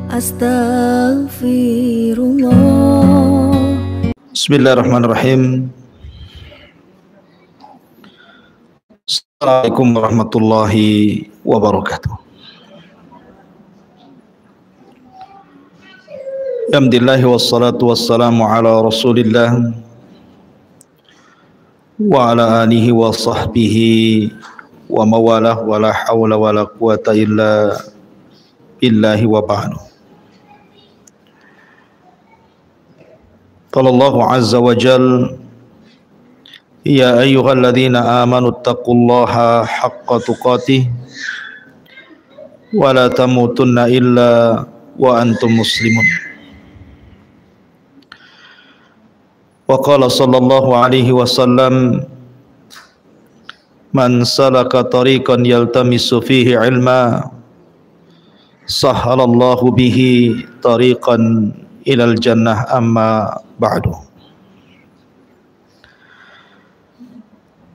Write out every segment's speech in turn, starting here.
Astaghfirullah. Bismillahirrahmanirrahim. Assalamualaikum warahmatullahi wabarakatuh. Alhamdulillah wassalatu wassalamu ala Rasulillah wa ala alihi wa sahbihi wa mawalah wa la hawla wa la quwata illa billahi wa ba'du. Qala Allahu azza wa jalla ya ayyuhalladzina amanu taqullaha haqqa tuqatih wa la tamutunna illa wa antum muslimun. Wa qala sallallahu alaihi wasallam man salaka tariqan yaltamisu fihi ilma sahhalallahu bihi tariqan ilal jannah, amma ba'du.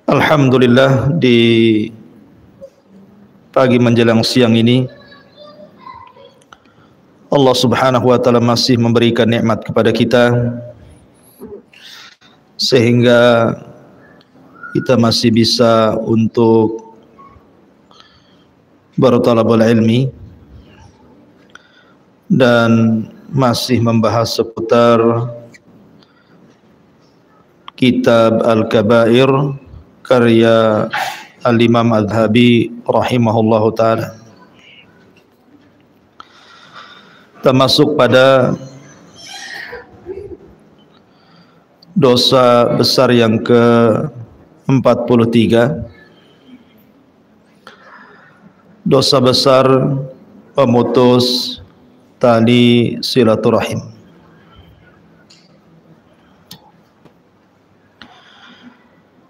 Alhamdulillah, di pagi menjelang siang ini Allah subhanahu wa ta'ala masih memberikan nikmat kepada kita sehingga kita masih bisa untuk bertalabul ilmi dan masih membahas seputar kitab Al-Kabair karya Al-Imam Adz-Dzahabi rahimahullahu ta'ala, termasuk pada dosa besar yang ke-43, dosa besar pemutus tali silaturahim.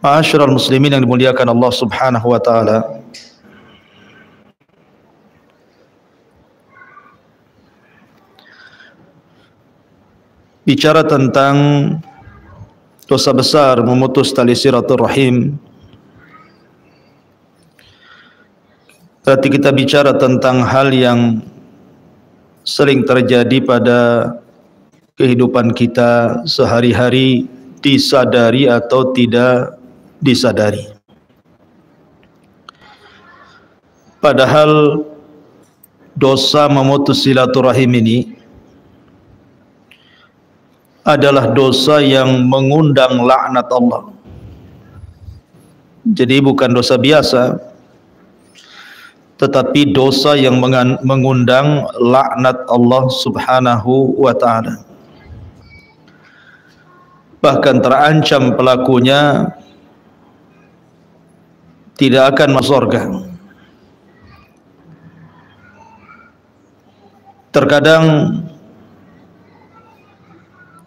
Ma'asyiral muslimin yang dimuliakan Allah subhanahu wa ta'ala, bicara tentang dosa besar memutus tali silaturahim, berarti kita bicara tentang hal yang sering terjadi pada kehidupan kita sehari-hari, disadari atau tidak disadari. Padahal dosa memutus silaturahim ini adalah dosa yang mengundang laknat Allah. Jadi bukan dosa biasa, tetapi dosa yang mengundang laknat Allah subhanahu wa ta'ala. Bahkan terancam pelakunya tidak akan masuk surga. Terkadang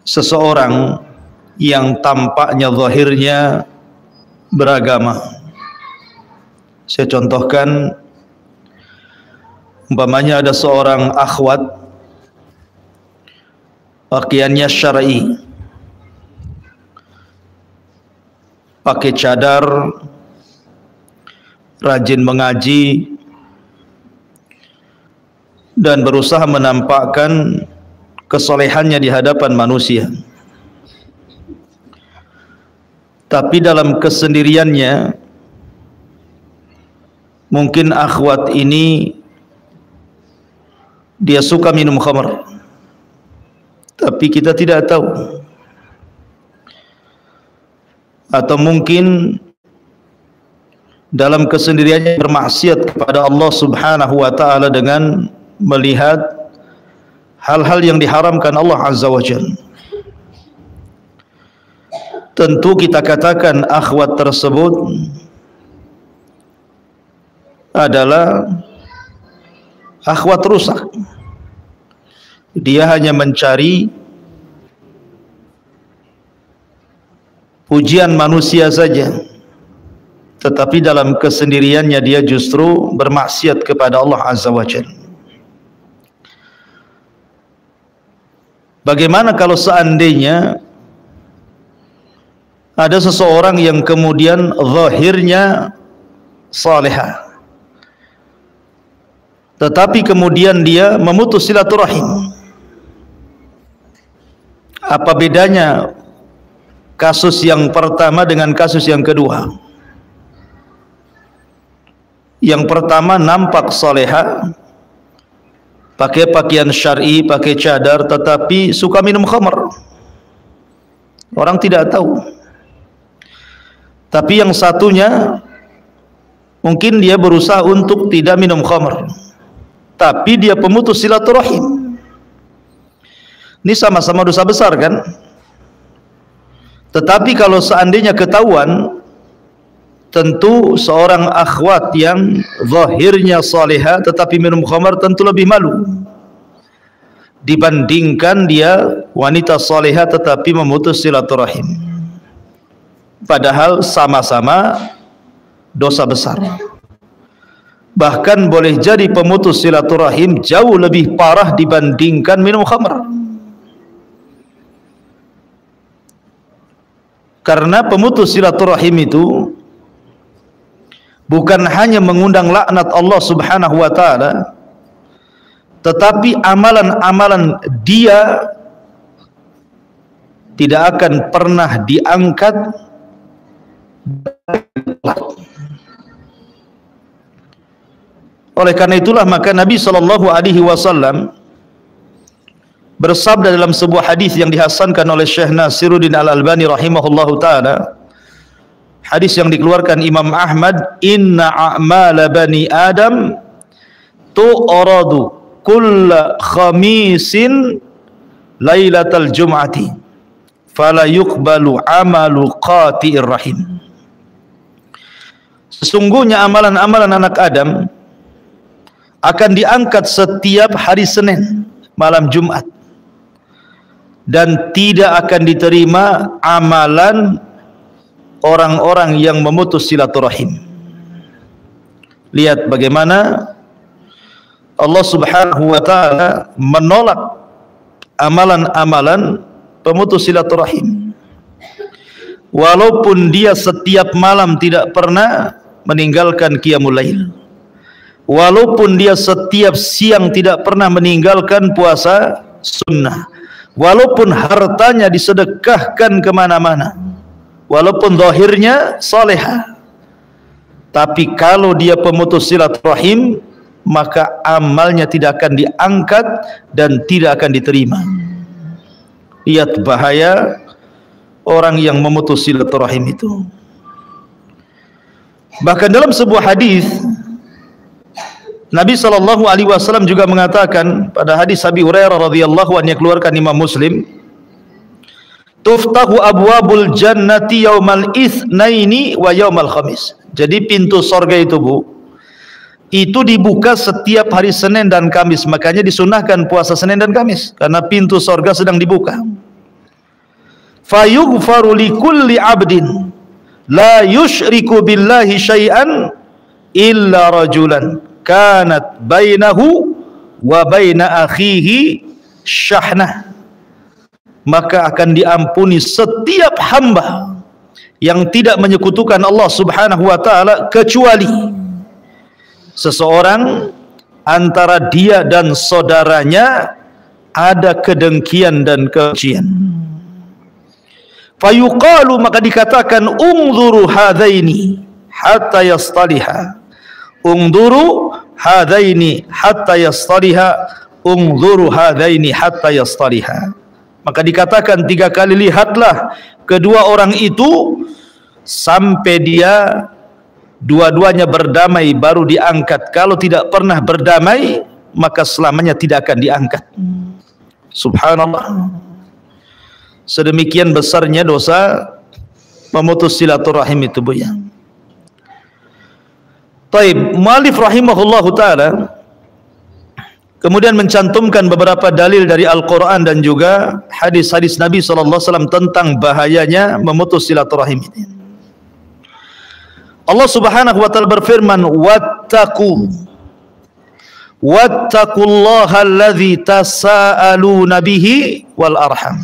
seseorang yang tampaknya zahirnya beragama, saya contohkan, umpamanya ada seorang akhwat pakaiannya syar'i, pakai cadar, rajin mengaji dan berusaha menampakkan kesolehannya di hadapan manusia, tapi dalam kesendiriannya mungkin akhwat ini dia suka minum khamr, tapi kita tidak tahu. Atau mungkin dalam kesendiriannya bermaksiat kepada Allah subhanahu wa ta'ala dengan melihat hal-hal yang diharamkan Allah azza wa jalla. Tentu kita katakan akhwat tersebut adalah akhwat rusak. Dia hanya mencari pujian manusia saja, tetapi dalam kesendiriannya dia justru bermaksiat kepada Allah azza wa jalla. Bagaimana kalau seandainya ada seseorang yang kemudian zahirnya salihah, tetapi kemudian dia memutus silaturahim. Apa bedanya kasus yang pertama dengan kasus yang kedua? Yang pertama nampak soleha, pakai pakaian syar'i, pakai cadar, tetapi suka minum khamr. Orang tidak tahu. Tapi yang satunya mungkin dia berusaha untuk tidak minum khamr, tapi dia pemutus silaturahim. Ini sama-sama dosa besar kan? Tetapi kalau seandainya ketahuan, tentu seorang akhwat yang zahirnya salihah tetapi minum khamar tentu lebih malu dibandingkan dia wanita salihah tetapi memutus silaturahim. Padahal sama-sama dosa besar. Bahkan boleh jadi pemutus silaturahim jauh lebih parah dibandingkan minum khamar. Karena pemutus silaturahim itu bukan hanya mengundang laknat Allah Subhanahu wa taala, tetapi amalan-amalan dia tidak akan pernah diangkat. Oleh karena itulah maka Nabi sallallahu alaihi wasallam bersabda dalam sebuah hadis yang dihasankan oleh Syekh Nasiruddin Al-Albani rahimahullahu taala, hadis yang dikeluarkan Imam Ahmad, inna a'mala bani Adam tu'radu kulla khamisin lailatal jum'ati fala yuqbalu amalu qati'ir rahim. Sesungguhnya amalan-amalan anak Adam akan diangkat setiap hari Senin malam Jumat, dan tidak akan diterima amalan orang-orang yang memutus silaturahim. Lihat bagaimana Allah Subhanahu wa taala menolak amalan-amalan pemutus silaturahim. Walaupun dia setiap malam tidak pernah meninggalkan qiyamul lail, walaupun dia setiap siang tidak pernah meninggalkan puasa sunnah, walaupun hartanya disedekahkan kemana-mana, walaupun zahirnya salihah, tapi kalau dia pemutus silaturahim maka amalnya tidak akan diangkat dan tidak akan diterima. Lihat bahaya orang yang memutus silaturahim itu. Bahkan dalam sebuah hadis Nabi sallallahu alaihi wasallam juga mengatakan pada hadis Abi Hurairah radhiyallahu anhu yang keluarkan Imam Muslim, tuftahu abwabul jannati yaumal itsnaini wa yaumal khamis. Jadi pintu surga itu, Bu, itu dibuka setiap hari Senin dan Kamis. Makanya disunahkan puasa Senin dan Kamis karena pintu surga sedang dibuka. Fayughfaru likulli 'abdin la yusyriku billahi syai'an illa rajulan kanat bainahu wa baina akhihi syahnah. Maka akan diampuni setiap hamba yang tidak menyekutukan Allah Subhanahu wa taala kecuali seseorang antara dia dan saudaranya ada kedengkian dan kebencian. Fayuqalu, maka dikatakan, ungzuru hadaini hatta yastaliha, ungzuru hadaini hatta yastaliha, ungzuru hadaini hatta yastaliha. Maka dikatakan 3 kali, lihatlah kedua orang itu sampai dia dua-duanya berdamai baru diangkat. Kalau tidak pernah berdamai maka selamanya tidak akan diangkat. Subhanallah, sedemikian besarnya dosa memutus silaturahim itu, Bu, ya. Taib, mu'allif rahimahullahu ta'ala kemudian mencantumkan beberapa dalil dari Al-Quran dan juga hadis-hadis Nabi SAW tentang bahayanya memutus silaturahim ini. Allah Subhanahu wa ta'ala berfirman, wattaqullaha alladzi tasaaluna bihi wal arham.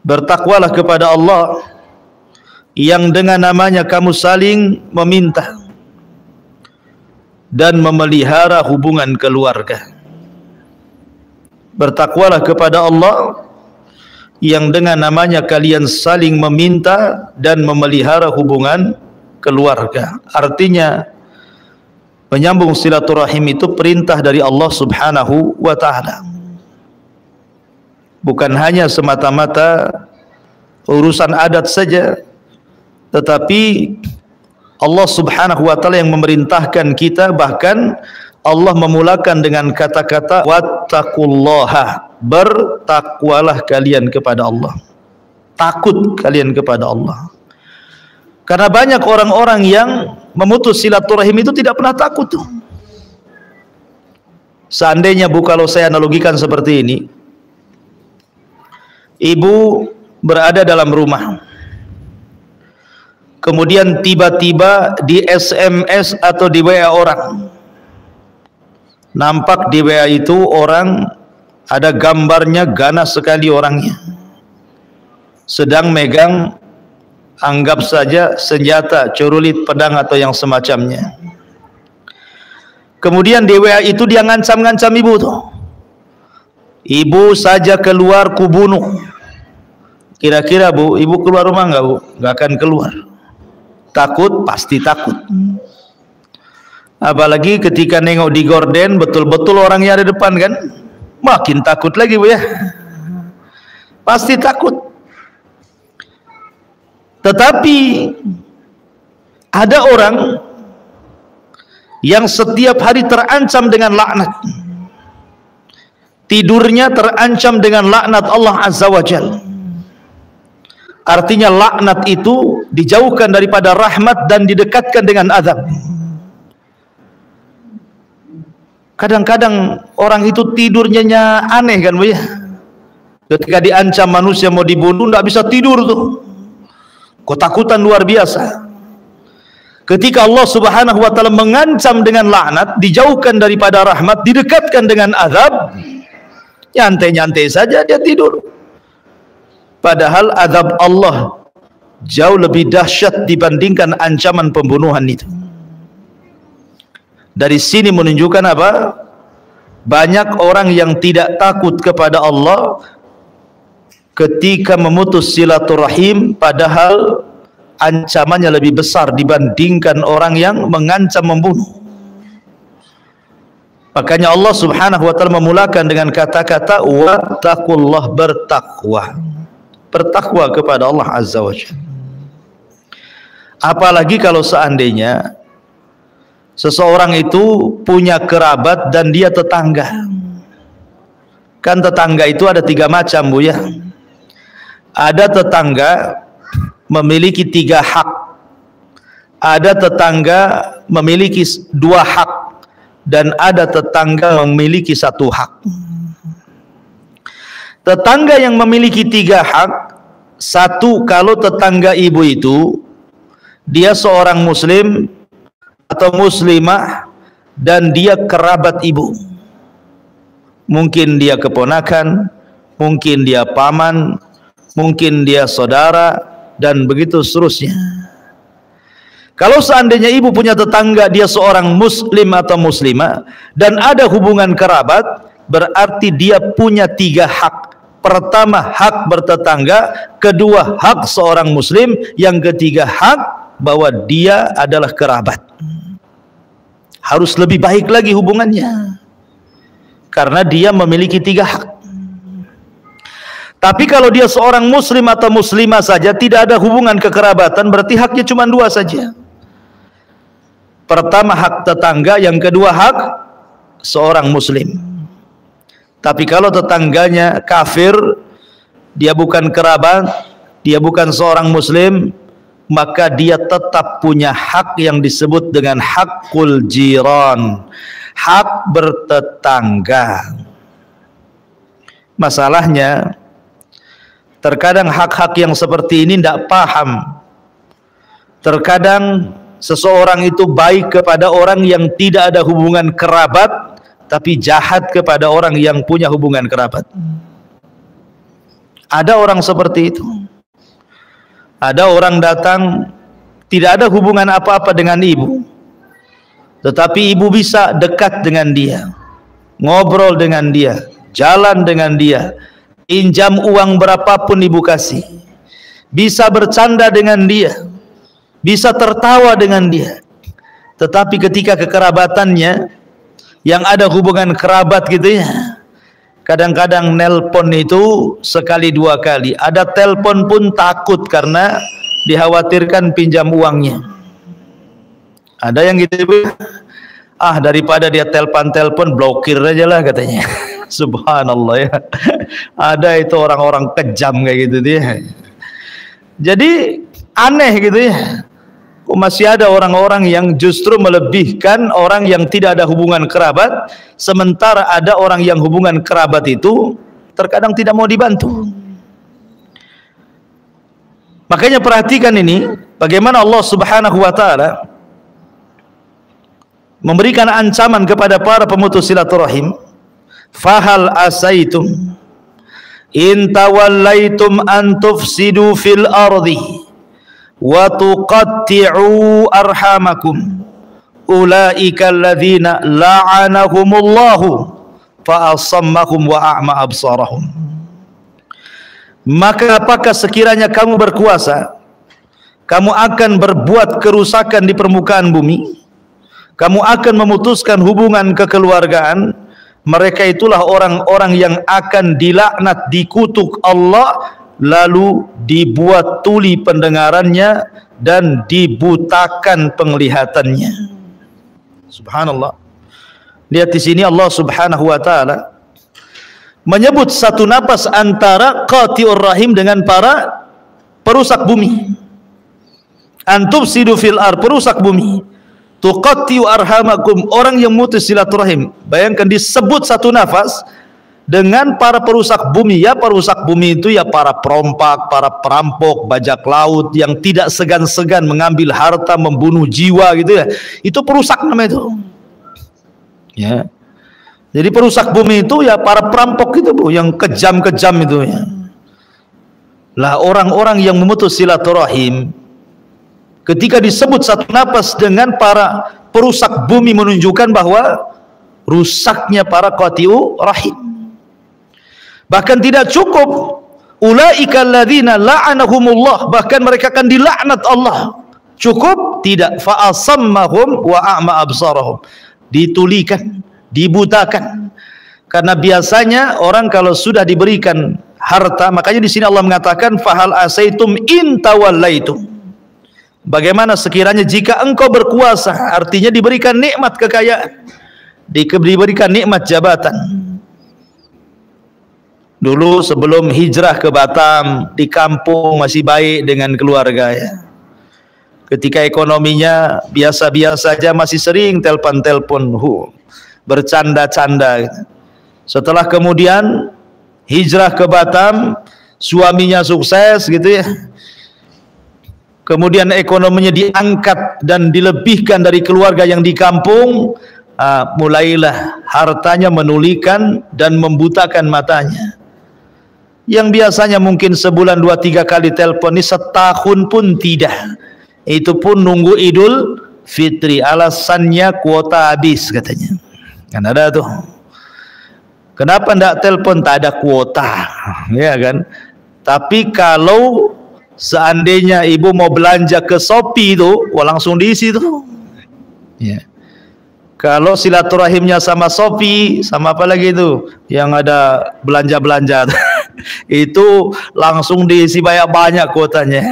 Bertakwalah kepada Allah yang dengan namanya kamu saling meminta. dan memelihara hubungan keluarga. Bertakwalah kepada Allah yang dengan namanya kalian saling meminta dan memelihara hubungan keluarga. Artinya menyambung silaturahim itu perintah dari Allah Subhanahu wa taala. Bukan hanya semata-mata urusan adat saja, tetapi Allah Subhanahu wa taala yang memerintahkan kita. Bahkan Allah memulakan dengan kata-kata wattaqullaha, bertakwalah kalian kepada Allah, takut kalian kepada Allah. Karena banyak orang-orang yang memutus silaturahim itu tidak pernah takut tuh. Seandainya Bu, kalau saya analogikan seperti ini, ibu berada dalam rumah, kemudian tiba-tiba di SMS atau di WA orang, nampak di WA itu orang ada gambarnya ganas sekali orangnya, sedang megang anggap saja senjata, celurit, pedang atau yang semacamnya. Kemudian di WA itu dia ngancam-ngancam ibu tuh, ibu saja keluar kubunuh. Kira-kira Bu, ibu keluar rumah enggak Bu? Enggak akan keluar. Takut, pasti takut. Apalagi ketika nengok di gorden betul-betul orangnya ada depan kan, makin takut lagi Bu ya. Pasti takut. Tetapi ada orang yang setiap hari terancam dengan laknat, tidurnya terancam dengan laknat Allah Azza wa Jalla. Artinya laknat itu dijauhkan daripada rahmat dan didekatkan dengan azab. Kadang-kadang orang itu tidurnya aneh kan Bu ya. Ketika diancam manusia mau dibunuh tidak bisa tidur tuh, ketakutan luar biasa. Ketika Allah Subhanahu wa taala mengancam dengan laknat, dijauhkan daripada rahmat, didekatkan dengan azab, nyantai-nyantai saja dia tidur. Padahal azab Allah jauh lebih dahsyat dibandingkan ancaman pembunuhan itu. Dari sini menunjukkan apa? Banyak orang yang tidak takut kepada Allah ketika memutus silaturahim, padahal ancamannya lebih besar dibandingkan orang yang mengancam membunuh. Makanya Allah Subhanahu wa taala memulakan dengan kata-kata wattaqullah, bertakwa. Bertakwa kepada Allah Azza wa Jalla. Apalagi kalau seandainya seseorang itu punya kerabat dan dia tetangga. Kan tetangga itu ada 3 macam Bu ya. Ada tetangga memiliki 3 hak. Ada tetangga memiliki 2 hak, dan ada tetangga memiliki 1 hak. Tetangga yang memiliki 3 hak, 1, kalau tetangga ibu itu dia seorang muslim atau muslimah dan dia kerabat ibu, mungkin dia keponakan, mungkin dia paman, mungkin dia saudara, dan begitu seterusnya. Kalau seandainya ibu punya tetangga dia seorang muslim atau muslimah dan ada hubungan kerabat, berarti dia punya 3 hak. Pertama, hak bertetangga, kedua, hak seorang muslim, yang ketiga, hak bahwa dia adalah kerabat. Harus lebih baik lagi hubungannya, karena dia memiliki 3 hak. Tapi kalau dia seorang muslim atau muslimah saja, tidak ada hubungan kekerabatan, berarti haknya cuma 2 saja. Pertama hak tetangga, yang kedua hak seorang muslim. Tapi kalau tetangganya kafir, dia bukan kerabat, dia bukan seorang muslim, maka dia tetap punya hak yang disebut dengan hakul jiran, hak bertetangga. Masalahnya terkadang hak-hak yang seperti ini tidak paham. Terkadang seseorang itu baik kepada orang yang tidak ada hubungan kerabat, tapi jahat kepada orang yang punya hubungan kerabat. Ada orang seperti itu. Ada orang datang tidak ada hubungan apa-apa dengan ibu, tetapi ibu bisa dekat dengan dia, ngobrol dengan dia, jalan dengan dia, pinjam uang berapapun ibu kasih, bisa bercanda dengan dia, bisa tertawa dengan dia. Tetapi ketika kekerabatannya, yang ada hubungan kerabat gitu ya, kadang-kadang nelpon itu sekali dua kali, ada telpon pun takut karena dikhawatirkan pinjam uangnya. Ada yang gitu, daripada dia telpon blokir aja lah katanya. Subhanallah ya. Ada itu orang-orang kejam kayak gitu dia. Jadi aneh gitu ya. Masih ada orang-orang yang justru melebihkan orang yang tidak ada hubungan kerabat, sementara ada orang yang hubungan kerabat itu terkadang tidak mau dibantu. Makanya perhatikan ini, bagaimana Allah Subhanahu wa taala memberikan ancaman kepada para pemutus silaturahim. Fahal asaitum in tawallaitum an tufsidu fil ardi wa tuqatti'u arhamakum ulaika alladzina la'anahumullahu fa asammahum wa a'ma absarahum. Maka apakah sekiranya kamu berkuasa, kamu akan berbuat kerusakan di permukaan bumi, kamu akan memutuskan hubungan kekeluargaan, mereka itulah orang-orang yang akan dilaknat, dikutuk Allah, lalu dibuat tuli pendengarannya dan dibutakan penglihatannya. Subhanallah. Lihat di sini Allah Subhanahu wa taala menyebut satu napas antara qati'ur rahim dengan para perusak bumi. Antufsidu fil ard, perusak bumi. Tuqatti'u arhamakum, orang yang mutus silaturahim. Bayangkan disebut satu nafas dengan para perusak bumi. Ya, perusak bumi itu ya para perompak, para perampok, bajak laut yang tidak segan-segan mengambil harta, membunuh jiwa gitu ya. Itu perusak namanya itu. Ya. Jadi perusak bumi itu ya para perampok itu, Bu, yang kejam-kejam itu ya. Lah orang-orang yang memutus silaturahim ketika disebut satu napas dengan para perusak bumi menunjukkan bahwa rusaknya para qati'u rahim. Bahkan tidak cukup, ulaika alladzina la'anahumullah, bahkan mereka akan dilaknat Allah. Cukup? Tidak. Fa asammahum wa a'ma absarahum, ditulikan, dibutakan. Karena biasanya orang kalau sudah diberikan harta, makanya di sini Allah mengatakan fahal asaitum in tawallaitum. Bagaimana sekiranya jika engkau berkuasa, artinya diberikan nikmat kekayaan, diberikan nikmat jabatan. Dulu sebelum hijrah ke Batam, di kampung masih baik dengan keluarga ya. Ketika ekonominya biasa-biasa saja, masih sering telpon-telpon, bercanda-canda. Setelah kemudian hijrah ke Batam, suaminya sukses gitu ya. Kemudian ekonominya diangkat dan dilebihkan dari keluarga yang di kampung, mulailah hartanya menulikan dan membutakan matanya. Yang biasanya mungkin sebulan 2-3 kali telepon, ini setahun pun tidak. Itu pun nunggu Idul Fitri, alasannya kuota habis katanya. Kan ada tuh. Kenapa enggak telepon? Tak ada kuota, ya kan? Tapi kalau seandainya ibu mau belanja ke Shopee itu, langsung diisi tuh. Ya. Kalau silaturahimnya sama Shopee, sama apa lagi itu, yang ada belanja-belanja, itu langsung diisi banyak kuotanya.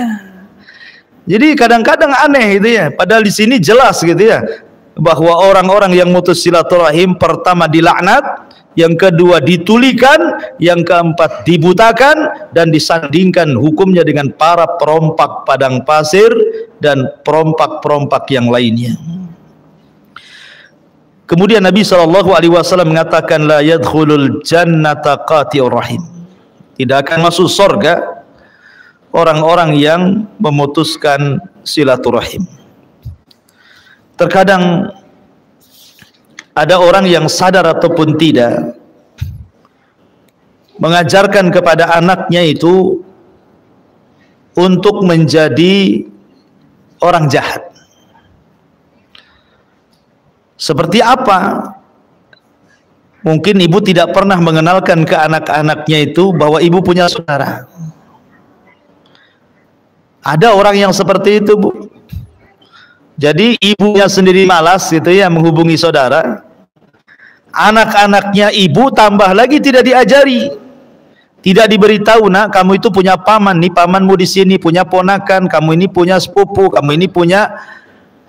Jadi kadang-kadang aneh gitu ya. Padahal di sini jelas gitu ya, bahwa orang-orang yang mutus silaturahim pertama dilaknat, yang kedua ditulikan, yang keempat dibutakan, dan disandingkan hukumnya dengan para perompak padang pasir dan perompak-perompak yang lainnya. Kemudian Nabi SAW mengatakan la yadkhulul jannata qati'ur rahim, tidak akan masuk surga orang-orang yang memutuskan silaturahim. Terkadang ada orang yang sadar ataupun tidak mengajarkan kepada anaknya itu untuk menjadi orang jahat. Seperti apa? Mungkin ibu tidak pernah mengenalkan ke anak-anaknya itu bahwa ibu punya saudara. Ada orang yang seperti itu, Bu. Jadi ibunya sendiri malas gitu ya menghubungi saudara. Anak-anaknya ibu tambah lagi tidak diajari. Tidak diberitahu, nak, kamu itu punya paman, nih pamanmu di sini punya ponakan, kamu ini punya sepupu, kamu ini punya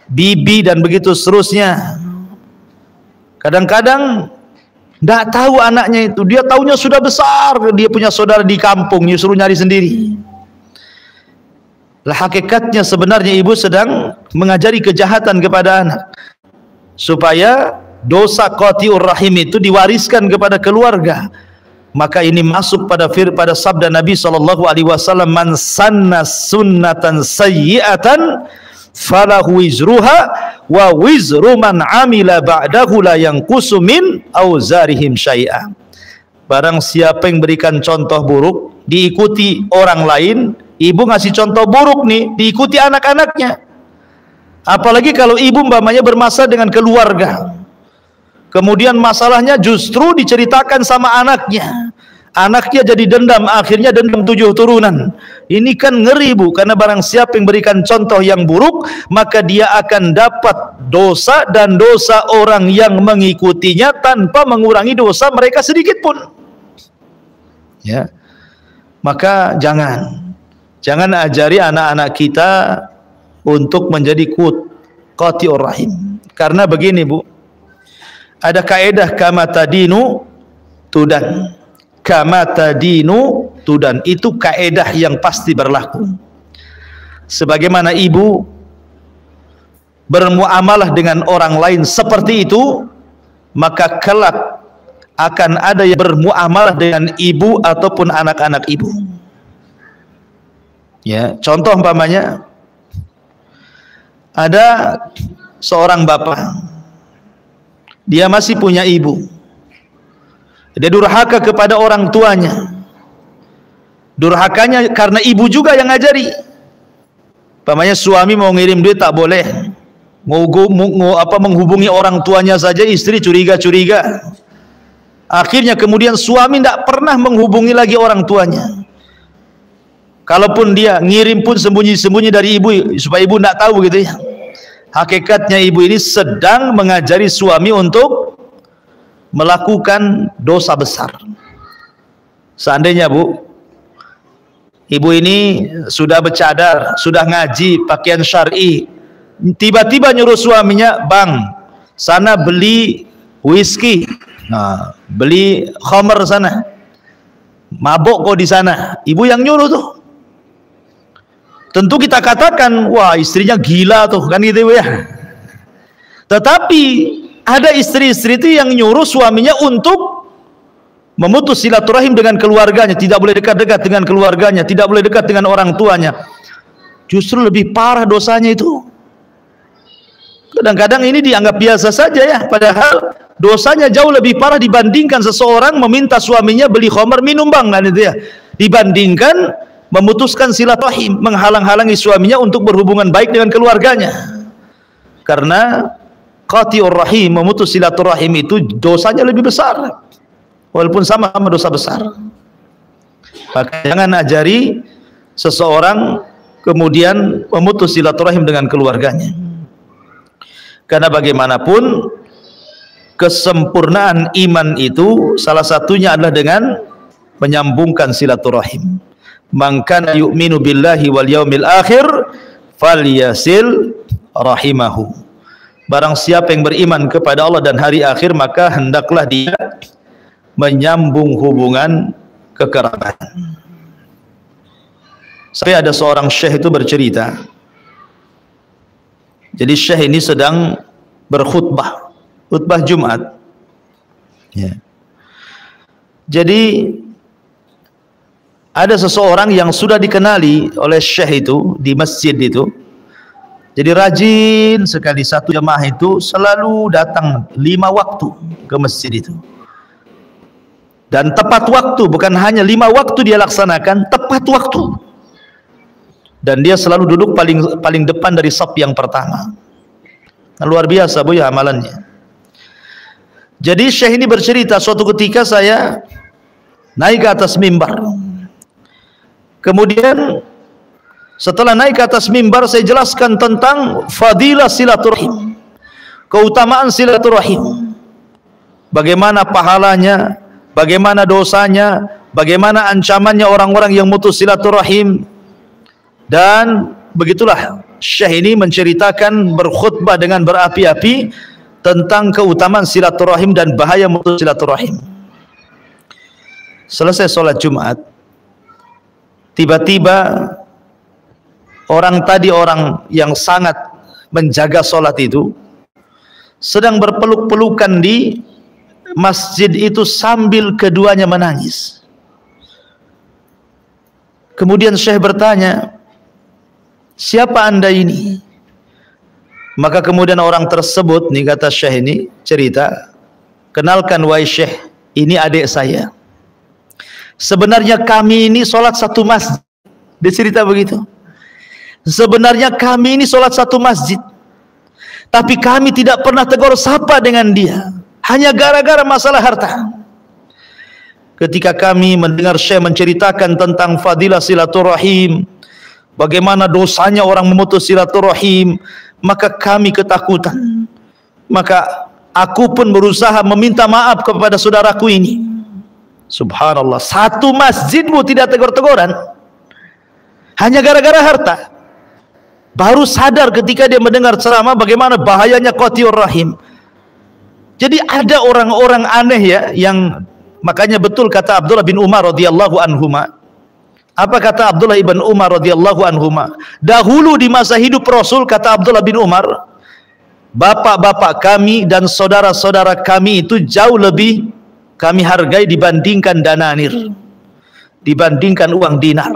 bibi, dan begitu seterusnya. Kadang-kadang tidak tahu anaknya itu, dia tahunya sudah besar, dia punya saudara di kampung, suruh nyari sendiri. Lah hakikatnya sebenarnya ibu sedang mengajari kejahatan kepada anak, supaya dosa qati'ur rahim itu diwariskan kepada keluarga. Maka ini masuk pada sabda Nabi SAW, man sanna sunnatan sayyi'atan falahu wizruha wa wizru man amila ba'dahu la yanqusu min auzarihim syai'a. Barang siapa yang berikan contoh buruk diikuti orang lain, ibu ngasih contoh buruk nih diikuti anak-anaknya. Apalagi kalau ibu umpamanya bermasalah dengan keluarga, kemudian masalahnya justru diceritakan sama anaknya, anaknya jadi dendam, akhirnya dendam 7 turunan. Ini kan ngeri, Bu, karena barang siapa yang berikan contoh yang buruk, maka dia akan dapat dosa dan dosa orang yang mengikutinya tanpa mengurangi dosa mereka sedikit pun. Ya, maka jangan ajari anak-anak kita untuk menjadi qati'ur rahim. Karena begini, Bu, ada kaedah kama tadinu tudan. Kama tadinu tudan, itu kaedah yang pasti berlaku. Sebagaimana ibu bermuamalah dengan orang lain seperti itu, maka kelak akan ada yang bermuamalah dengan ibu ataupun anak-anak ibu. Ya, contoh umpamanya ada seorang bapak, dia masih punya ibu, dia durhaka kepada orang tuanya. Durhakanya karena ibu juga yang ngajari. Umpamanya suami mau ngirim duit tak boleh, menghubungi orang tuanya saja istri curiga-curiga. Akhirnya kemudian suami tidak pernah menghubungi lagi orang tuanya. Kalaupun dia ngirim pun sembunyi-sembunyi dari ibu, supaya ibu tidak tahu gitu ya. Hakikatnya ibu ini sedang mengajari suami untuk melakukan dosa besar. Seandainya, Bu, ibu ini sudah bercadar, sudah ngaji pakaian syar'i, tiba-tiba nyuruh suaminya, bang, sana beli whisky, nah, beli khamr sana, mabok kok di sana. Ibu yang nyuruh tuh. Tentu kita katakan, wah istrinya gila tuh, kan gitu ya. Tetapi ada istri-istri itu yang nyuruh suaminya untuk memutus silaturahim dengan keluarganya, tidak boleh dekat-dekat dengan keluarganya, tidak boleh dekat dengan orang tuanya. Justru lebih parah dosanya itu. Kadang-kadang ini dianggap biasa saja ya, padahal dosanya jauh lebih parah dibandingkan seseorang meminta suaminya beli khamr minum, bang, kan itu ya, dibandingkan memutuskan silaturahim, menghalang-halangi suaminya untuk berhubungan baik dengan keluarganya. Karena qati'ur rahim, memutus silaturahim itu dosanya lebih besar, walaupun sama-sama dosa besar. Maka jangan ajari seseorang kemudian memutus silaturahim dengan keluarganya. Karena bagaimanapun kesempurnaan iman itu salah satunya adalah dengan menyambungkan silaturahim. Man kana yu'minu billahi wal yaumil akhir falyasil rahimahu. Barang siapa yang beriman kepada Allah dan hari akhir, maka hendaklah dia menyambung hubungan kekerabatan. Sampai ada seorang syekh itu bercerita. Jadi syekh ini sedang berkhutbah, khutbah Jumat. Ya. Jadi ada seseorang yang sudah dikenali oleh syekh itu di masjid itu. Jadi rajin sekali, satu jemaah itu selalu datang 5 waktu ke masjid itu. Dan tepat waktu, bukan hanya 5 waktu dia laksanakan, tepat waktu. Dan dia selalu duduk paling depan dari saf yang pertama. Nah, luar biasa, Bu, ya amalannya. Jadi Syekh ini bercerita, suatu ketika saya naik ke atas mimbar. Kemudian setelah naik ke atas mimbar, saya jelaskan tentang fadilah silaturahim, keutamaan silaturahim, bagaimana pahalanya, bagaimana dosanya, bagaimana ancamannya orang-orang yang mutus silaturahim. Dan begitulah Syekh ini menceritakan, berkhutbah dengan berapi-api tentang keutamaan silaturahim dan bahaya mutus silaturahim. Selesai sholat Jumat, tiba-tiba orang yang sangat menjaga sholat itu sedang berpeluk-pelukan di masjid itu sambil keduanya menangis. Kemudian Syekh bertanya, siapa anda ini? Maka kemudian orang tersebut, nih kata Syekh ini cerita, kenalkan wahai Syekh, ini adik saya. Sebenarnya kami ini sholat satu masjid. Dia cerita begitu. Sebenarnya kami ini sholat satu masjid, tapi kami tidak pernah tegur sapa dengan dia, hanya gara-gara masalah harta. Ketika kami mendengar Syekh menceritakan tentang fadilah silaturahim, bagaimana dosanya orang memutus silaturahim, maka kami ketakutan. Maka aku pun berusaha meminta maaf kepada saudaraku ini. Subhanallah, satu masjidmu tidak tegur-teguran hanya gara-gara harta. Baru sadar ketika dia mendengar ceramah bagaimana bahayanya qati'ur rahim. Jadi ada orang-orang aneh ya, yang makanya betul kata Abdullah bin Umar radhiyallahu anhuma. Apa kata Abdullah bin Umar radhiyallahu anhuma? Dahulu di masa hidup Rasul, kata Abdullah bin Umar, bapak-bapak kami dan saudara-saudara kami itu jauh lebih kami hargai dibandingkan dananir, dibandingkan uang dinar.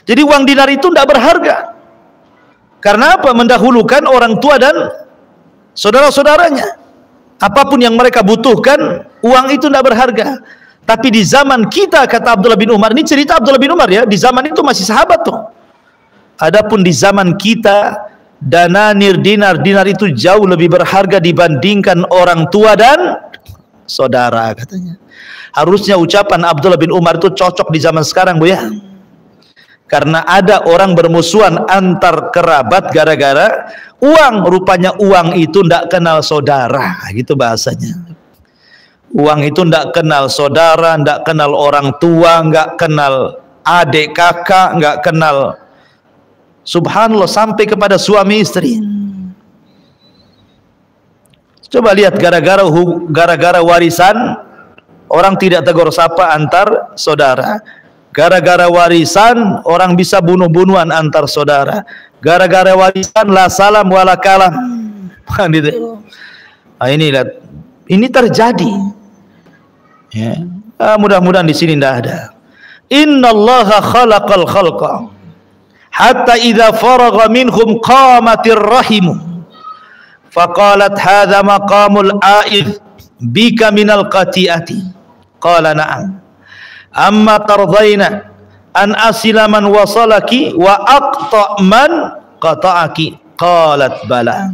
Jadi uang dinar itu tidak berharga. Karena apa? Mendahulukan orang tua dan saudara-saudaranya. Apapun yang mereka butuhkan, uang itu tidak berharga. Tapi di zaman kita, kata Abdullah bin Umar, ini cerita Abdullah bin Umar ya, di zaman itu masih sahabat tuh. Adapun di zaman kita, dananir, dinar itu jauh lebih berharga dibandingkan orang tua dan saudara, katanya. Harusnya ucapan Abdullah bin Umar itu cocok di zaman sekarang, Bu ya. Karena ada orang bermusuhan antar kerabat gara-gara uang. Rupanya uang itu tidak kenal saudara, gitu bahasanya. Uang itu tidak kenal saudara, tidak kenal orang tua, nggak kenal adik kakak, nggak kenal, subhanallah, sampai kepada suami istri. Coba lihat, gara-gara warisan orang tidak tegur sapa antar saudara. Gara-gara warisan orang bisa bunuh-bunuhan antar saudara. Gara-gara warisan la salam wala kalam. Nah, ini lihat, ini terjadi. Ya. Mudah-mudahan di sini tidak ada. Innallaha khalaqal khalqa hatta idza faragha minhum qamatir rahimu faqalat hadza maqamul a'id bika minal qati'ati qala na'am amma tardaina an asila man wasalaki wa aqta man qata'aki qalat bala.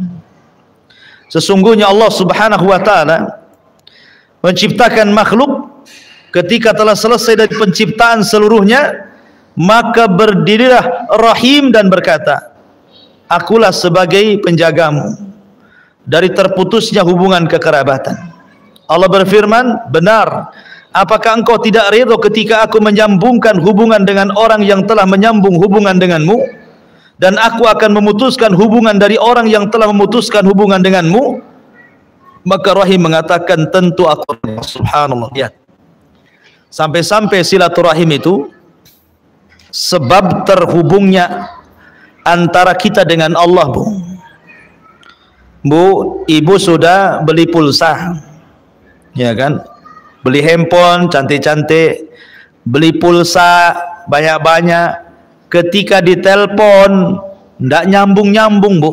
Sesungguhnya Allah Subhanahu wa taala menciptakan makhluk, ketika telah selesai dari penciptaan seluruhnya, maka berdirilah Rahim dan berkata, akulah sebagai penjagamu dari terputusnya hubungan kekerabatan. Allah berfirman, benar, apakah engkau tidak ridho ketika aku menyambungkan hubungan dengan orang yang telah menyambung hubungan denganmu, dan aku akan memutuskan hubungan dari orang yang telah memutuskan hubungan denganmu? Maka Rahim mengatakan, tentu aku. Subhanallah, lihat, sampai-sampai silaturahim itu sebab terhubungnya antara kita dengan Allah. Bu, ibu sudah beli pulsa, ya kan, beli handphone cantik-cantik, beli pulsa banyak-banyak, ketika ditelepon tidak nyambung-nyambung, Bu.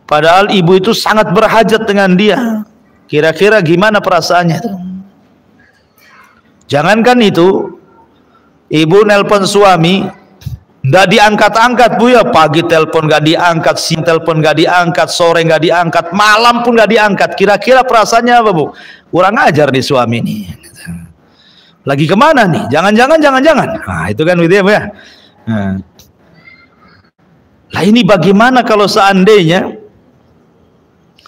Padahal ibu itu sangat berhajat dengan dia. Kira-kira gimana perasaannya itu? Jangankan itu, ibu nelpon suami, Nggak diangkat-angkat Bu ya, pagi telepon nggak diangkat, siang telepon nggak diangkat, sore nggak diangkat, malam pun nggak diangkat. Kira-kira perasaannya apa Bu? Kurang ajar nih suami nih. Lagi kemana nih? Jangan-jangan. Nah itu kan gitu ya Bu ya. Nah ini bagaimana kalau seandainya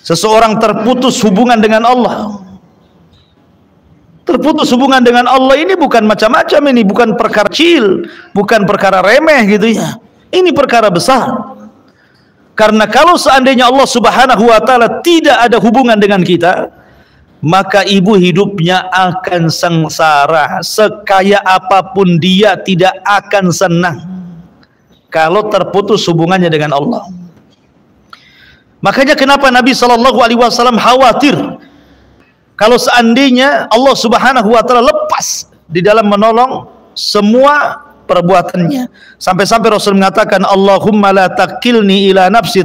seseorang terputus hubungan dengan Allah? Terputus hubungan dengan Allah ini bukan macam-macam, ini bukan perkara kecil, bukan perkara remeh gitu ya. Ini perkara besar. Karena kalau seandainya Allah Subhanahu wa taala tidak ada hubungan dengan kita, maka ibu hidupnya akan sengsara. Sekaya apapun dia tidak akan senang kalau terputus hubungannya dengan Allah. Makanya kenapa Nabi SAW khawatir kalau seandainya Allah Subhanahu wa taala lepas di dalam menolong semua perbuatannya. Sampai-sampai Rasul mengatakan, Allahumma la takilni ila nafsi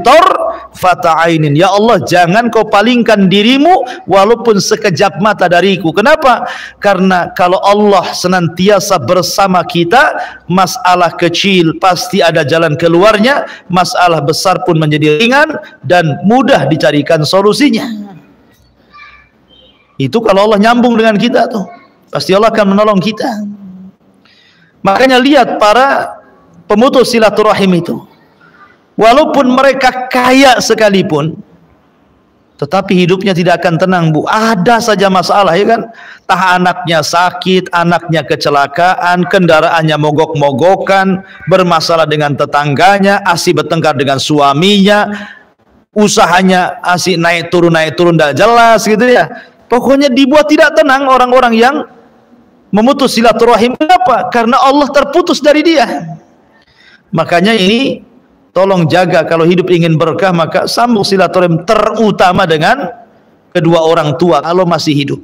fata'ainin. Ya Allah, jangan kau palingkan dirimu walaupun sekejap mata dariku. Kenapa? Karena kalau Allah senantiasa bersama kita, masalah kecil pasti ada jalan keluarnya, masalah besar pun menjadi ringan dan mudah dicarikan solusinya. Itu kalau Allah nyambung dengan kita tuh, pasti Allah akan menolong kita. Makanya lihat para pemutus silaturahim itu, walaupun mereka kaya sekalipun, tetapi hidupnya tidak akan tenang Bu. Ada saja masalah ya kan. Tah anaknya sakit, anaknya kecelakaan, kendaraannya mogok-mogokan, bermasalah dengan tetangganya, asik bertengkar dengan suaminya, usahanya asik naik turun tidak jelas gitu ya. Pokoknya dibuat tidak tenang orang-orang yang memutus silaturahim. Kenapa? Karena Allah terputus dari dia. Makanya ini tolong jaga, kalau hidup ingin berkah maka sambung silaturahim, terutama dengan kedua orang tua kalau masih hidup.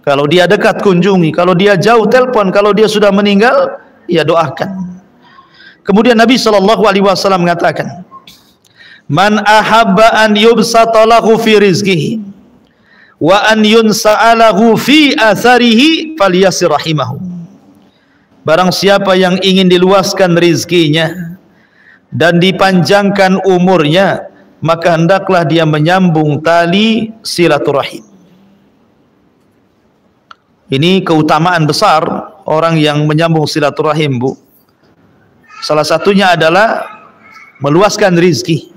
Kalau dia dekat kunjungi, kalau dia jauh telepon, kalau dia sudah meninggal ya doakan. Kemudian Nabi SAW mengatakan, man ahabba an yubsata lahu fi rizqihi wa an yunsa'alahu fi atharihi falyasir rahimahu. Barang siapa yang ingin diluaskan rizkinya dan dipanjangkan umurnya, maka hendaklah dia menyambung tali silaturahim. Ini keutamaan besar orang yang menyambung silaturahim Bu. Salah satunya adalah meluaskan rizki,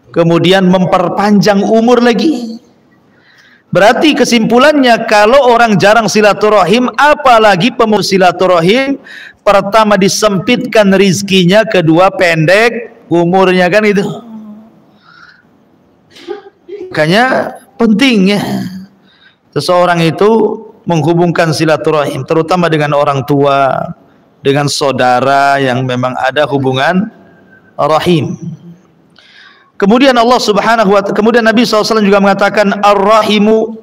kemudian memperpanjang umur lagi. Berarti kesimpulannya, kalau orang jarang silaturahim, apalagi pemutus silaturahim, pertama disempitkan rizkinya, kedua pendek umurnya, kan itu. Makanya pentingnya seseorang itu menghubungkan silaturahim, terutama dengan orang tua, dengan saudara yang memang ada hubungan rahim. Kemudian Allah Subhanahu wa ta'ala, kemudian Nabi SAW juga mengatakan, ar-rahimu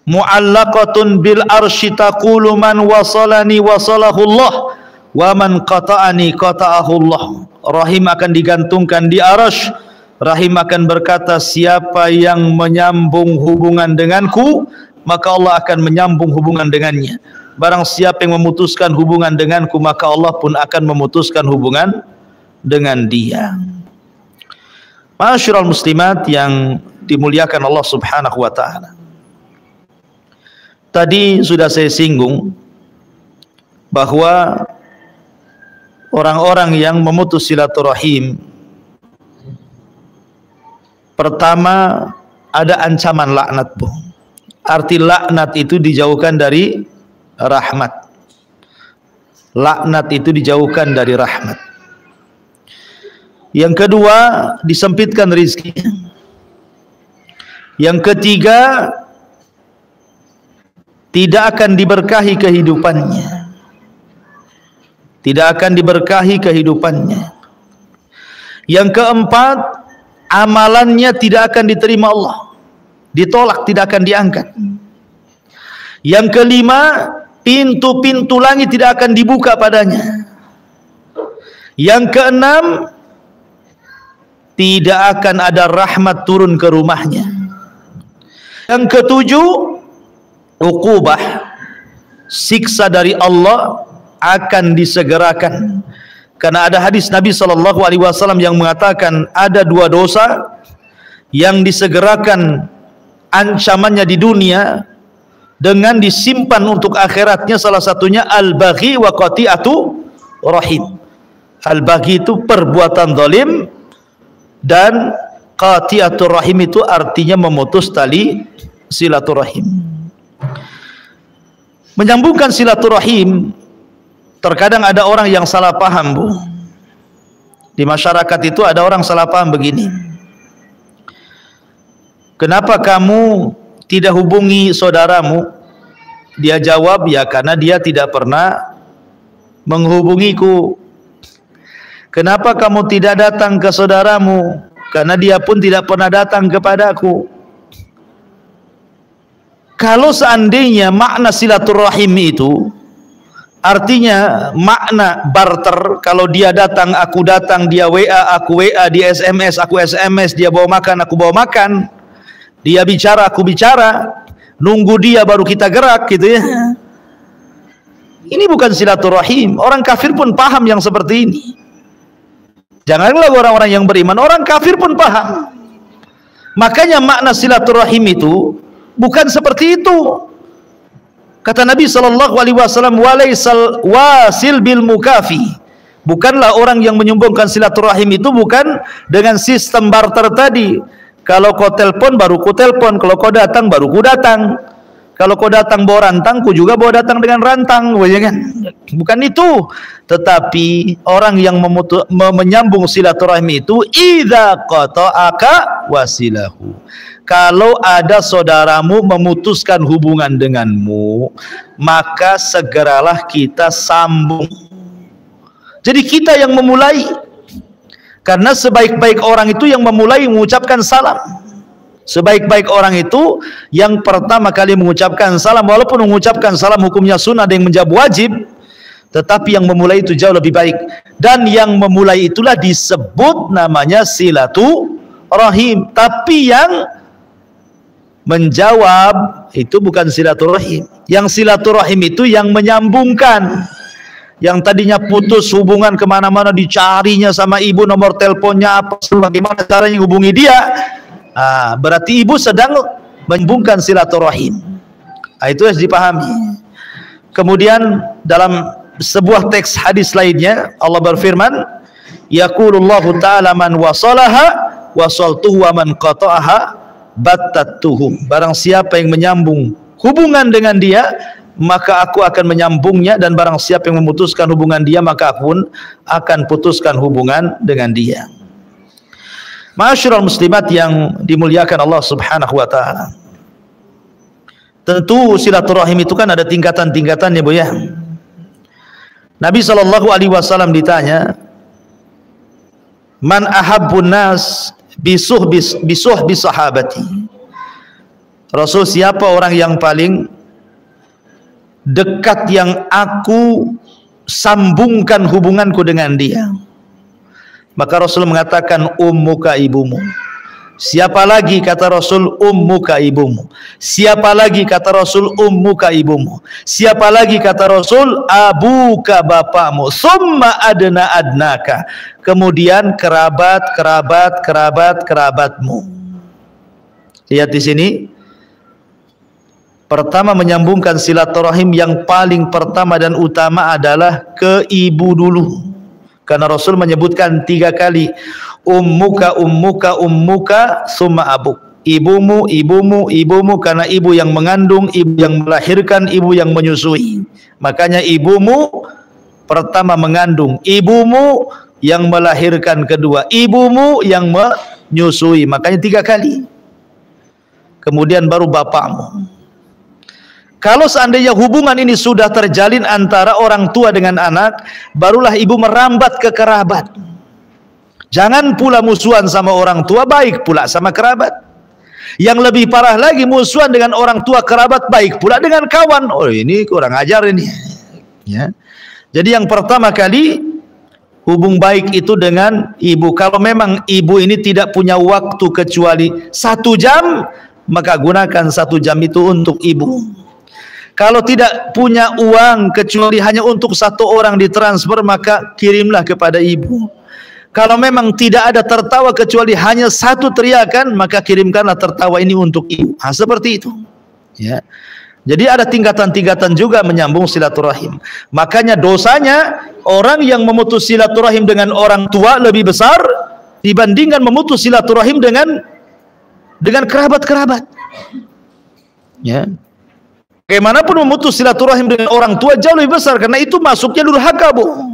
mu'allaqatun bil arsy taqulu man wasalani wasalahullah wa man qata'ani qata'ahullah. Rahim akan digantungkan di arsy. Rahim akan berkata, siapa yang menyambung hubungan denganku, maka Allah akan menyambung hubungan dengannya. Barang siapa yang memutuskan hubungan denganku, maka Allah pun akan memutuskan hubungan dengan dia. Ma'asyiral muslimat yang dimuliakan Allah Subhanahu wa ta'ala, tadi sudah saya singgung bahwa orang-orang yang memutus silaturahim, pertama ada ancaman laknat Bu. Arti laknat itu dijauhkan dari rahmat. Laknat itu dijauhkan dari rahmat. Yang kedua, disempitkan rizki. Yang ketiga, tidak akan diberkahi kehidupannya. Tidak akan diberkahi kehidupannya. Yang keempat, amalannya tidak akan diterima Allah. Ditolak, tidak akan diangkat. Yang kelima, pintu-pintu langit tidak akan dibuka padanya. Yang keenam, tidak akan ada rahmat turun ke rumahnya. Yang ketujuh, uqubah, siksa dari Allah akan disegerakan. Karena ada hadis Nabi SAW yang mengatakan ada dua dosa yang disegerakan ancamannya di dunia dengan disimpan untuk akhiratnya. Salah satunya al-baghi wa qati'atu rahim. Al-baghi itu perbuatan zalim, dan qati'atur rahim itu artinya memutus tali silaturahim. Menyambungkan silaturahim, terkadang ada orang yang salah paham, Bu. Di masyarakat itu ada orang salah paham begini. Kenapa kamu tidak hubungi saudaramu? Dia jawab, ya karena dia tidak pernah menghubungiku. Kenapa kamu tidak datang ke saudaramu? Karena dia pun tidak pernah datang kepadaku. Kalau seandainya makna silaturahim itu artinya makna barter, kalau dia datang aku datang, dia WA aku WA, dia SMS aku SMS, dia bawa makan aku bawa makan, dia bicara aku bicara, nunggu dia baru kita gerak gitu ya. Ini bukan silaturahim. Orang kafir pun paham yang seperti ini. Janganlah orang-orang yang beriman, orang kafir pun paham. Makanya makna silaturahim itu bukan seperti itu. Kata Nabi SAW, walaisal wasil bil mukafi. Bukanlah orang yang menyumbangkan silaturahim itu bukan dengan sistem barter tadi. Kalau kau telepon baru ku telepon, kalau kau datang baru ku datang. Kalau kau datang bawa rantang, ku juga bawa datang dengan rantang, bukan itu. Tetapi orang yang menyambung silaturahim itu idza qata'aka wasilahu. Kalau ada saudaramu memutuskan hubungan denganmu, maka segeralah kita sambung. Jadi kita yang memulai. Karena sebaik-baik orang itu yang memulai mengucapkan salam. Sebaik-baik orang itu yang pertama kali mengucapkan salam. Walaupun mengucapkan salam hukumnya sunnah, ada yang menjadi wajib, tetapi yang memulai itu jauh lebih baik. Dan yang memulai itulah disebut namanya silaturahim. Tapi yang menjawab itu bukan silaturahim. Yang silaturahim itu yang menyambungkan. Yang tadinya putus hubungan, kemana-mana dicarinya sama ibu, nomor teleponnya apa, bagaimana caranya hubungi dia. Berarti ibu sedang menyambungkan silaturahim. Itu harus dipahami. Kemudian dalam sebuah teks hadis lainnya Allah berfirman, yaqulullahu ta'ala man wasalaha wasaltuhu wa man qata'aha battattuhu. Barang siapa yang menyambung hubungan dengan dia, maka aku akan menyambungnya, dan barang siapa yang memutuskan hubungan dia, maka aku pun akan putuskan hubungan dengan dia. Ma'asyiral muslimat yang dimuliakan Allah Subhanahu wa taala. Tentu silaturahim itu kan ada tingkatan-tingkatannya, Bu ya. Nabi SAW ditanya, "Man ahabbun nas bisuhbi sahabati?" Rasul, siapa orang yang paling dekat yang aku sambungkan hubunganku dengan dia? Maka Rasul mengatakan, ummuka, ibumu. Siapa lagi, kata Rasul, ummuka, ibumu. Siapa lagi, kata Rasul, ummuka, ibumu. Siapa lagi, kata Rasul, abuka, bapakmu. Summa adna adnaka. Kemudian kerabatmu. Lihat di sini. Pertama, menyambungkan silaturahim yang paling pertama dan utama adalah ke ibu dulu. Karena Rasul menyebutkan 3 kali, ummuka, summa abuk. Ibumu, karena ibu yang mengandung, ibu yang melahirkan, ibu yang menyusui. Makanya ibumu pertama mengandung, ibumu yang melahirkan kedua, ibumu yang menyusui. Makanya 3 kali. Kemudian baru bapakmu. Kalau seandainya hubungan ini sudah terjalin antara orang tua dengan anak, barulah ibu merambat ke kerabat. Jangan pula musuhan sama orang tua, baik pula sama kerabat. Yang lebih parah lagi, musuhan dengan orang tua kerabat, baik pula dengan kawan. Oh, ini kurang ajar ini. Ya. Jadi yang pertama kali, hubung baik itu dengan ibu. Kalau memang ibu ini tidak punya waktu kecuali 1 jam, maka gunakan 1 jam itu untuk ibu. Kalau tidak punya uang kecuali hanya untuk satu orang ditransfer, maka kirimlah kepada ibu. Kalau memang tidak ada tertawa kecuali hanya satu teriakan, maka kirimkanlah tertawa ini untuk ibu. Seperti itu. Ya. Jadi ada tingkatan-tingkatan juga menyambung silaturahim. Makanya dosanya orang yang memutus silaturahim dengan orang tua lebih besar dibandingkan memutus silaturahim dengan kerabat-kerabat. Ya. Bagaimanapun memutus silaturahim dengan orang tua jauh lebih besar, karena itu masuknya durhaka, Bu.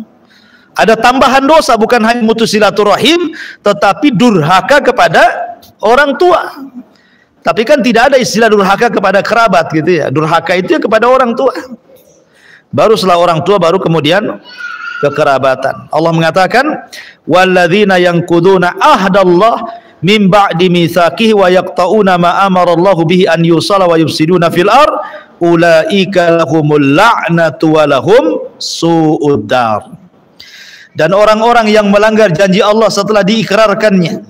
Ada tambahan dosa, bukan hanya memutus silaturahim, tetapi durhaka kepada orang tua. Tapi kan tidak ada istilah durhaka kepada kerabat gitu ya. Durhaka itu ya kepada orang tua. Baru setelah orang tua baru kemudian kekerabatan. Allah mengatakan, "Walladzina yanquduna ahdallah min ba'di mitsaqihi wa yaqta'una ma amara Allahu bihi an yusala wa yufsiduna fil ard ulaika lahumul la'natu wa lahum su'ud dar." Dan orang-orang yang melanggar janji Allah setelah diikrarkannya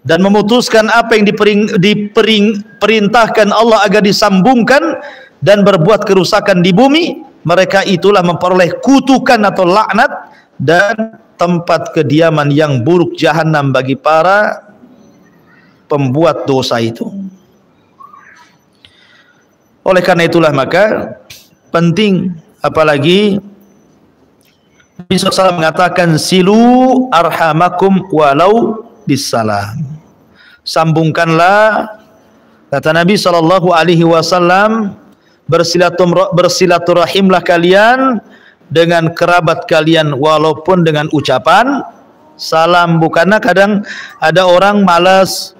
dan memutuskan apa yang diperintahkan Allah agar disambungkan dan berbuat kerusakan di bumi, mereka itulah memperoleh kutukan atau laknat dan tempat kediaman yang buruk, jahanam bagi para pembuat dosa itu. Oleh karena itulah maka penting, apalagi Nabi SAW mengatakan silu arhamakum walau bisalam. Sambungkanlah, kata Nabi SAW, bersilaturahimlah kalian dengan kerabat kalian walaupun dengan ucapan salam. Bukannya kadang ada orang malas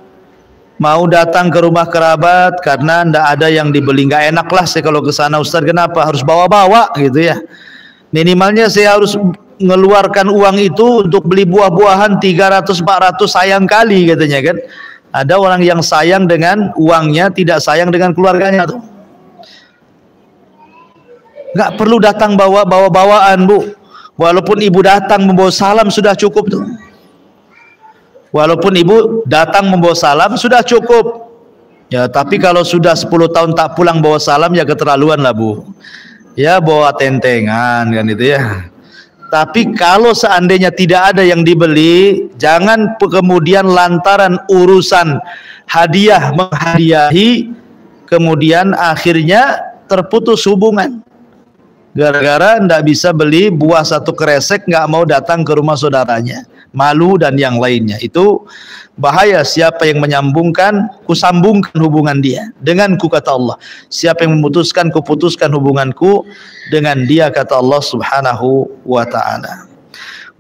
mau datang ke rumah kerabat karena ndak ada yang dibeli. Nggak enak lah saya kalau ke sana, Ustaz, kenapa harus bawa-bawa gitu ya. Minimalnya saya harus mengeluarkan uang itu untuk beli buah-buahan 300-400, sayang kali katanya kan. Ada orang yang sayang dengan uangnya, tidak sayang dengan keluarganya tuh. Nggak perlu datang bawa-bawaan, Bu. Walaupun ibu datang membawa salam sudah cukup tuh. Walaupun ibu datang membawa salam sudah cukup. Ya, tapi kalau sudah 10 tahun tak pulang bawa salam ya keterlaluan lah, Bu. Ya bawa tentengan kan itu ya. Tapi kalau seandainya tidak ada yang dibeli, jangan kemudian lantaran urusan hadiah menghadiahi kemudian akhirnya terputus hubungan. Gara-gara ndak bisa beli buah satu kresek, nggak mau datang ke rumah saudaranya, malu dan yang lainnya. Itu bahaya. Siapa yang menyambungkan, kusambungkan hubungan dia denganku, kata Allah. Siapa yang memutuskan, kuputuskan hubunganku dengan dia, kata Allah Subhanahu wa ta'ala.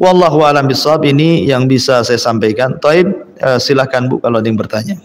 Wallahu a'lam bishawab. Ini yang bisa saya sampaikan. Taib, silakan Bu kalau ada yang bertanya.